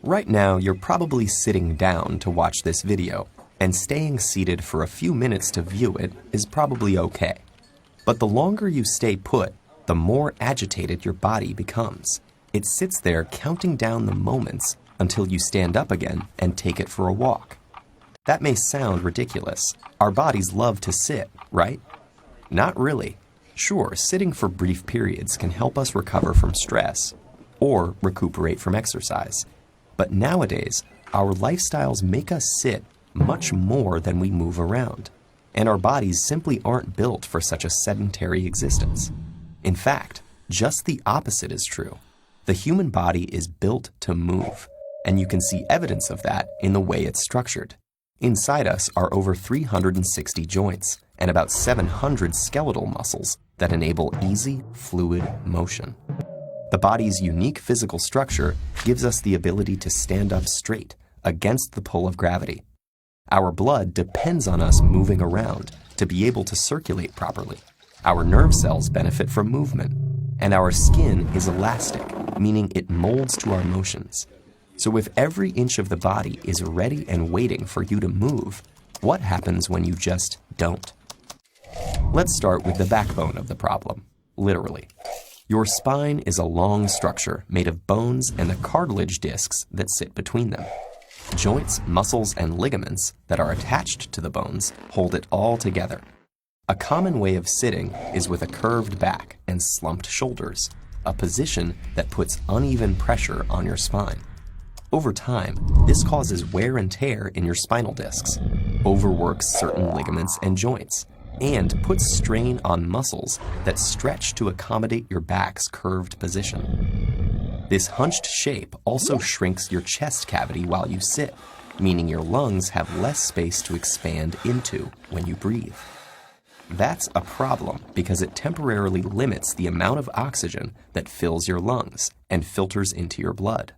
Right now, you're probably sitting down to watch this video, and staying seated for a few minutes to view it is probably okay. But the longer you stay put, the more agitated your body becomes. It sits there counting down the moments until you stand up again and take it for a walk. That may sound ridiculous. Our bodies love to sit, right? Not really. Sure, sitting for brief periods can help us recover from stress or recuperate from exercise. But nowadays, our lifestyles make us sit much more than we move around, and our bodies simply aren't built for such a sedentary existence. In fact, just the opposite is true. The human body is built to move, and you can see evidence of that in the way it's structured. Inside us are over 360 joints and about 700 skeletal muscles that enable easy, fluid motion. The body's unique physical structure gives us the ability to stand up straight against the pull of gravity. Our blood depends on us moving around to be able to circulate properly. Our nerve cells benefit from movement, and our skin is elastic, meaning it molds to our motions. So if every inch of the body is ready and waiting for you to move, what happens when you just don't? Let's start with the backbone of the problem, literally. Your spine is a long structure made of bones and the cartilage discs that sit between them. Joints, muscles, and ligaments that are attached to the bones hold it all together. A common way of sitting is with a curved back and slumped shoulders, a position that puts uneven pressure on your spine. Over time, this causes wear and tear in your spinal discs, overworks certain ligaments and joints, and puts strain on muscles that stretch to accommodate your back's curved position. This hunched shape also shrinks your chest cavity while you sit, meaning your lungs have less space to expand into when you breathe. That's a problem because it temporarily limits the amount of oxygen that fills your lungs and filters into your blood.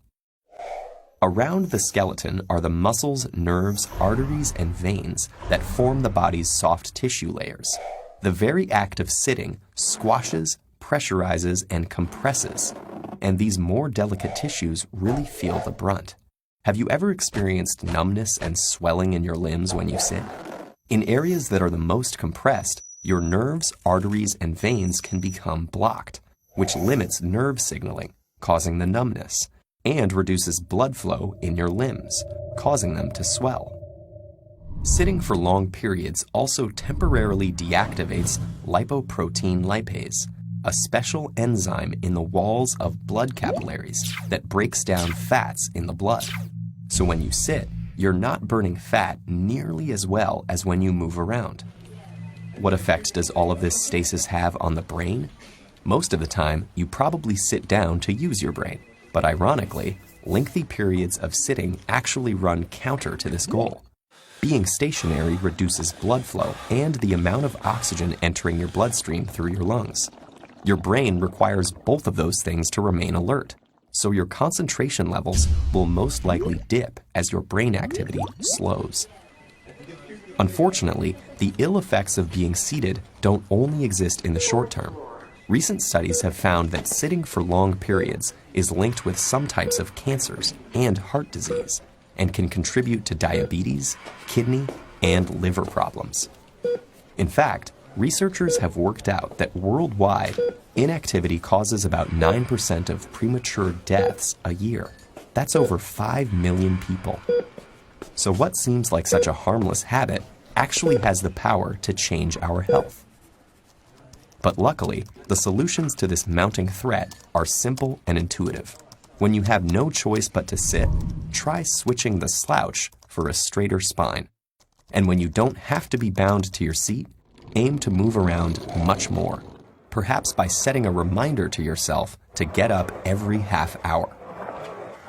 Around the skeleton are the muscles, nerves, arteries, and veins that form the body's soft tissue layers. The very act of sitting squashes, pressurizes, and compresses, and these more delicate tissues really feel the brunt. Have you ever experienced numbness and swelling in your limbs when you sit? In areas that are the most compressed, your nerves, arteries, and veins can become blocked, which limits nerve signaling, causing the numbness, and reduces blood flow in your limbs, causing them to swell. Sitting for long periods also temporarily deactivates lipoprotein lipase, a special enzyme in the walls of blood capillaries that breaks down fats in the blood. So when you sit, you're not burning fat nearly as well as when you move around. What effect does all of this stasis have on the brain? Most of the time, you probably sit down to use your brain. But ironically, lengthy periods of sitting actually run counter to this goal. Being stationary reduces blood flow and the amount of oxygen entering your bloodstream through your lungs. Your brain requires both of those things to remain alert, so your concentration levels will most likely dip as your brain activity slows. Unfortunately, the ill effects of being seated don't only exist in the short term. Recent studies have found that sitting for long periods is linked with some types of cancers and heart disease, and can contribute to diabetes, kidney, and liver problems. In fact, researchers have worked out that worldwide, inactivity causes about 9% of premature deaths a year. That's over 5 million people. So what seems like such a harmless habit actually has the power to change our health. But luckily, the solutions to this mounting threat are simple and intuitive. When you have no choice but to sit, try switching the slouch for a straighter spine. And when you don't have to be bound to your seat, aim to move around much more, perhaps by setting a reminder to yourself to get up every half hour.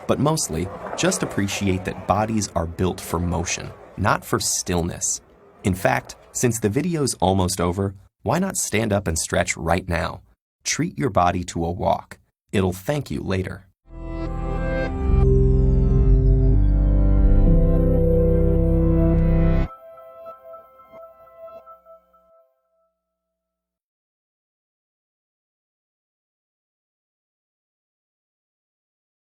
But mostly, just appreciate that bodies are built for motion, not for stillness. In fact, since the video's almost over, why not stand up and stretch right now? Treat your body to a walk. It'll thank you later.